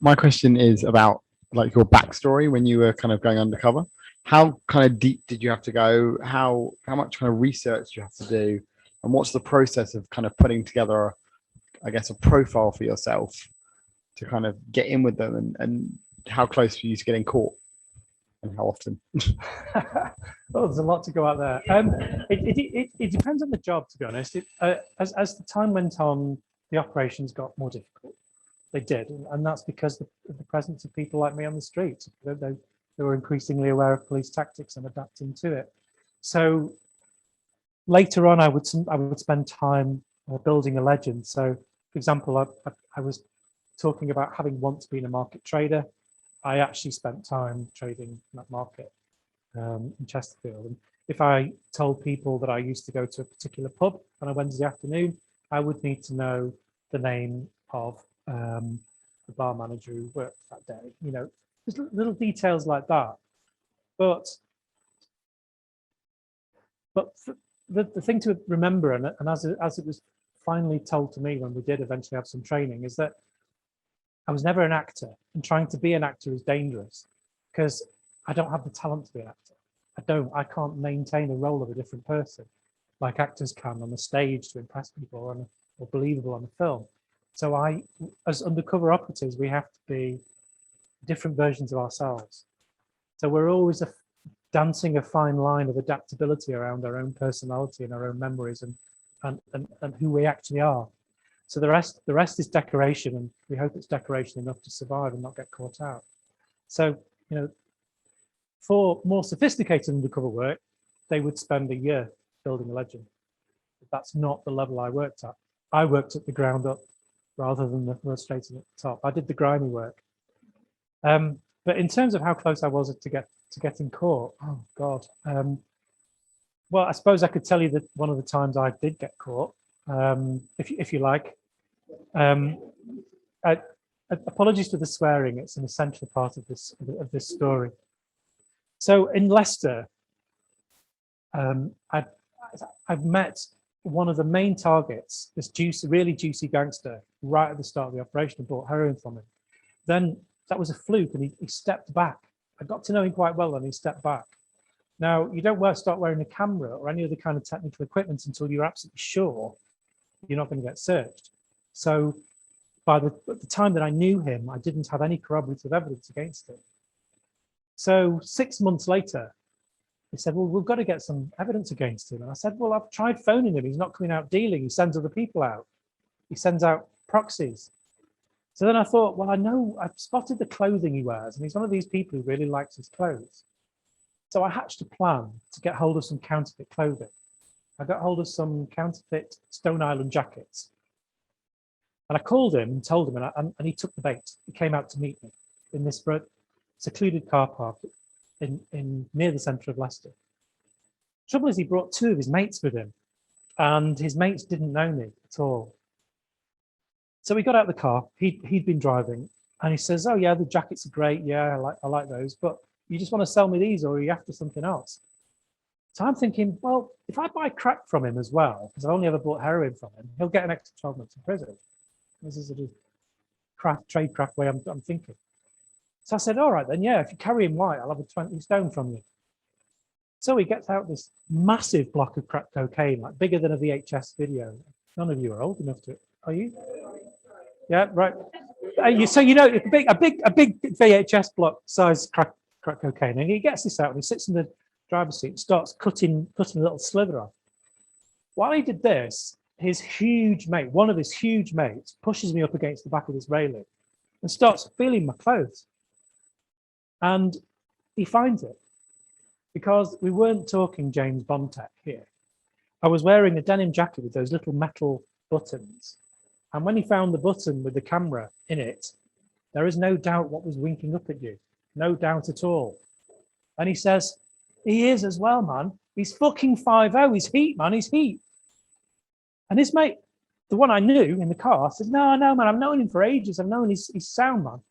my question is about like your backstory when you were kind of going undercover. How kind of deep did you have to go? How much kind of research do you have to do? And what's the process of kind of putting together, I guess, a profile for yourself to kind of get in with them, and how close were you to getting caught and how often? Well, there's a lot to go out there. It depends on the job, to be honest. As the time went on, the operations got more difficult. They did, and that's because of the presence of people like me on the street. They were increasingly aware of police tactics and adapting to it. So later on, I would spend time building a legend. So, for example, I was talking about having once been a market trader. I actually spent time trading that market in Chesterfield. And if I told people that I used to go to a particular pub on a Wednesday afternoon, I would need to know the name of the bar manager who worked that day. You know, just little details like that. But the thing to remember, and as it was finally told to me when we did eventually have some training, is that I was never an actor, and trying to be an actor is dangerous because I don't have the talent to be an actor. I can't maintain a role of a different person like actors can on the stage to impress people or believable on a film. So as undercover operatives, we have to be different versions of ourselves. So we're always dancing a fine line of adaptability around our own personality and our own memories and who we actually are. So the rest is decoration, and we hope it's decoration enough to survive and not get caught out. So, you know, for more sophisticated undercover work, they would spend a year building a legend. But that's not the level I worked at. I worked at the ground up rather than the illustrating at the top. I did the grimy work. But in terms of how close I was to getting caught, oh God. Well, I suppose I could tell you that one of the times I did get caught, if you like. Apologies for the swearing; it's an essential part of this story. So in Leicester, I've met one of the main targets, this really juicy gangster, right at the start of the operation, and bought heroin from him. Then that was a fluke, and he stepped back. I got to know him quite well, and he stepped back. Now, you don't start wearing a camera or any other kind of technical equipment until you're absolutely sure you're not going to get searched. So at the time that I knew him, I didn't have any corroborative evidence against him. So 6 months later, they said, well, we've got to get some evidence against him. And I said, well, I've tried phoning him. He's not coming out dealing. He sends other people out. He sends out proxies. So then I thought, well, I've spotted the clothing he wears, and he's one of these people who really likes his clothes. So I hatched a plan to get hold of some counterfeit clothing. I got hold of some counterfeit Stone Island jackets. And I called him and told him, and he took the bait. He came out to meet me in this secluded car park in near the centre of Leicester. Trouble is, he brought two of his mates with him, and his mates didn't know me at all. So we got out of the car. He'd been driving, and he says, "Oh yeah, the jackets are great. Yeah, I like those. But you just want to sell me these, or are you after something else?" So I'm thinking, well, if I buy crack from him as well, because I've only ever bought heroin from him, he'll get an extra 12 months in prison. This is a tradecraft way I'm thinking. So I said, all right then, yeah, if you carry him white, I'll have a 20 stone from you. So he gets out this massive block of crack cocaine, like bigger than a VHS video. None of you are old enough to, are you? Yeah, right. So you know, a big VHS block size crack cocaine, and he gets this out and he sits in the driver's seat and starts cutting a little slither off. While he did this, his huge mate, one of his huge mates, pushes me up against the back of this railing and starts feeling my clothes. And he finds it, because we weren't talking James Bond tech here. I was wearing a denim jacket with those little metal buttons. And when he found the button with the camera in it, there is no doubt what was winking up at you. No doubt at all. And he says, he is as well, man. He's fucking 5'0". He's heat, man. He's heat. And his mate, the one I knew in the car, said, no, man, I've known him for ages. I've known he's sound, man.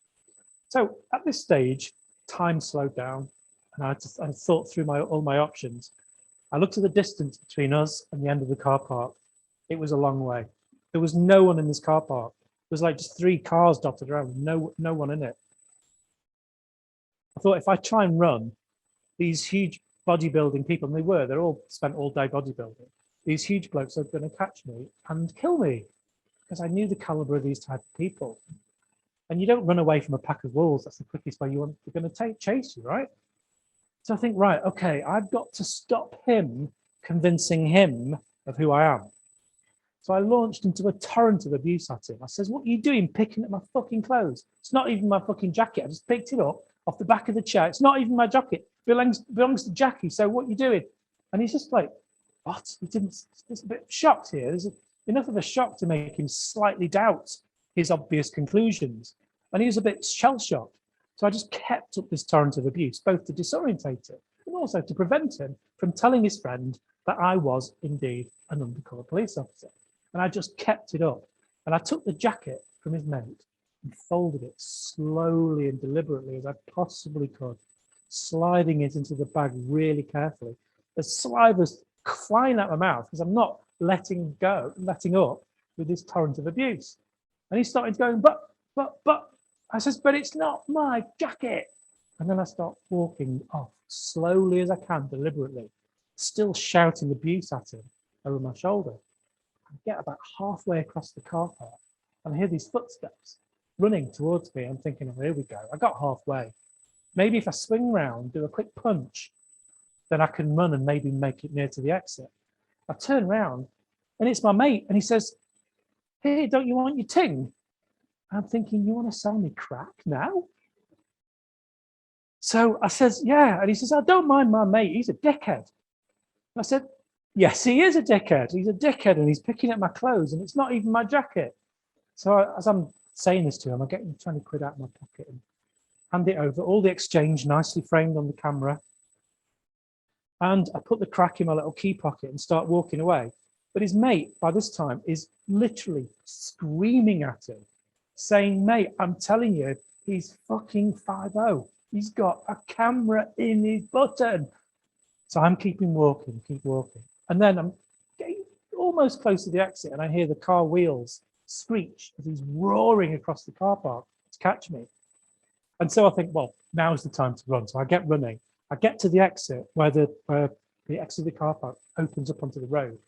So at this stage, time slowed down, and I thought through all my options. I looked at the distance between us and the end of the car park. It was a long way. There was no one in this car park. was like just 3 cars dotted around with no one in it. I thought if I try and run, these huge bodybuilding people, and they're all spent all day bodybuilding. These huge blokes are going to catch me and kill me because I knew the caliber of these type of people. And you don't run away from a pack of wolves. That's the quickest way they're going to chase you, right? So I think, right, okay, I've got to stop him convincing him of who I am. So I launched into a torrent of abuse at him. I says, what are you doing picking at my fucking clothes? It's not even my fucking jacket. I just picked it up off the back of the chair. It's not even my jacket. It belongs to Jackie. So what are you doing? And he's just like, what? He's a bit shocked here. There's enough of a shock to make him slightly doubt his obvious conclusions. And he was a bit shell-shocked. So I just kept up this torrent of abuse, both to disorientate him and also to prevent him from telling his friend that I was indeed an undercover police officer. And I just kept it up. And I took the jacket from his mate and folded it slowly and deliberately as I possibly could, sliding it into the bag really carefully. The saliva's flying out my mouth because I'm not letting up with this torrent of abuse. And he started going, but, I says, but it's not my jacket. And then I start walking off slowly as I can, deliberately, still shouting abuse at him over my shoulder. I get about halfway across the car park and I hear these footsteps running towards me. I'm thinking, oh, here we go. I got halfway. Maybe if I swing round, do a quick punch, then I can run and maybe make it near to the exit. I turn around and it's my mate and he says, hey, don't you want your ting? I'm thinking, you want to sell me crack now? So I says, yeah. And he says, I don't mind my mate. He's a dickhead. And I said, yes, he is a dickhead. He's a dickhead and he's picking at my clothes and it's not even my jacket. So as I'm saying this to him, I'm getting 20 quid out of my pocket and hand it over. All the exchange nicely framed on the camera. And I put the crack in my little key pocket and start walking away. But his mate, by this time, is literally screaming at him, saying, mate, I'm telling you, he's fucking 5-0. He's got a camera in his button. So I'm keep walking. And then I'm getting almost close to the exit and I hear the car wheels screech as he's roaring across the car park to catch me. And so I think, well, now's the time to run. So I get running. I get to the exit where the exit of the car park opens up onto the road.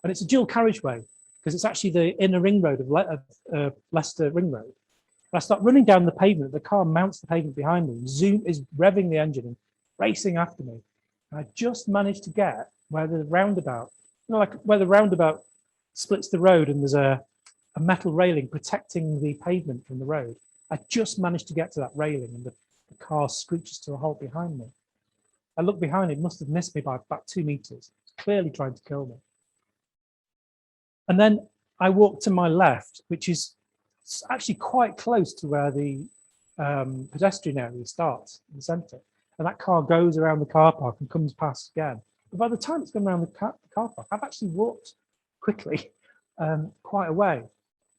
And it's a dual carriageway because it's actually the inner ring road of Leicester Ring Road. And I start running down the pavement. The car mounts the pavement behind me. Zoom is revving the engine and racing after me. And I just managed to get where the roundabout, like where the roundabout splits the road and there's a metal railing protecting the pavement from the road. I just managed to get to that railing and the car screeches to a halt behind me. I look behind, it must have missed me by about 2 meters, clearly trying to kill me. And then I walk to my left, which is actually quite close to where the pedestrian area starts in the centre. And that car goes around the car park and comes past again. But by the time it's gone around the car park, I've actually walked quickly quite a way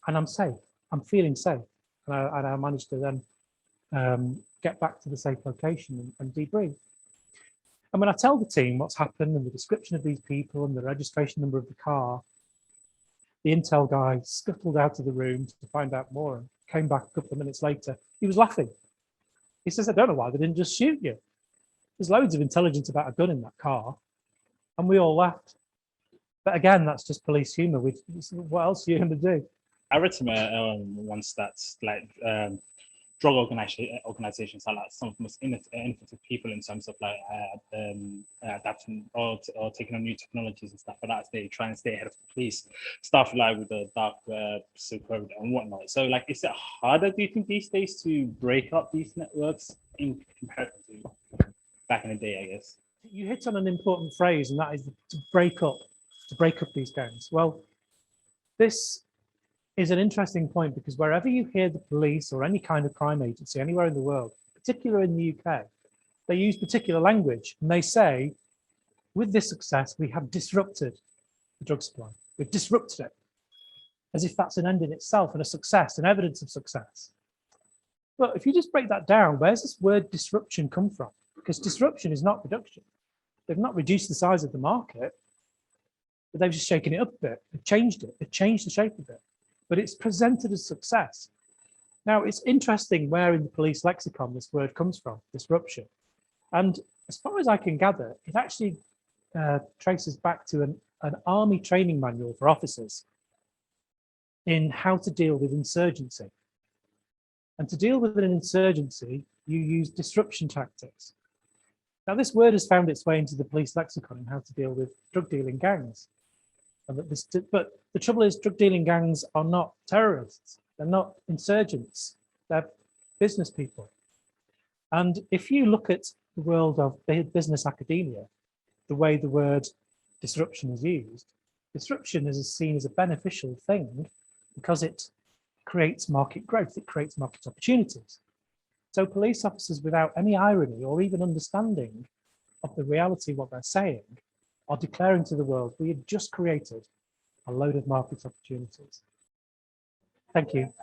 and I'm safe. I'm feeling safe. And I managed to then get back to the safe location and debrief. And when I tell the team what's happened and the description of these people and the registration number of the car, the intel guy scuttled out of the room to find out more and came back a couple of minutes later. He was laughing. He says, I don't know why they didn't just shoot you. There's loads of intelligence about a gun in that car. And we all laughed. But again, that's just police humor. What else are you going to do? I read somewhere once that's like drug organizations are like some of the most innovative people in terms of like adapting or taking on new technologies and stuff like that. They try and stay ahead of the police, stuff like with the dark silk road and whatnot. So like, is it harder, do you think, these days to break up these networks in comparison to back in the day, I guess? You hit on an important phrase, and that is to break up these gangs. Well, this is an interesting point because wherever you hear the police or any kind of crime agency anywhere in the world, particularly in the UK, they use particular language and they say, with this success, we have disrupted the drug supply. We've disrupted it, as if that's an end in itself and a success, an evidence of success. But if you just break that down, where's this word disruption come from? Because disruption is not reduction. They've not reduced the size of the market, but they've just shaken it up a bit. They've changed it. They've changed the shape of it. but it's presented as success. Now, it's interesting where in the police lexicon this word comes from, disruption. And as far as I can gather, it actually traces back to an army training manual for officers in how to deal with insurgency. And to deal with an insurgency, you use disruption tactics. Now, this word has found its way into the police lexicon in how to deal with drug dealing gangs. But the trouble is, drug dealing gangs are not terrorists. They're not insurgents. They're business people. And if you look at the world of business academia, the way the word disruption is used, disruption is seen as a beneficial thing because it creates market growth, it creates market opportunities. So police officers, without any irony or even understanding of the reality of what they're saying, are declaring to the world, we have just created a load of market opportunities. Thank you.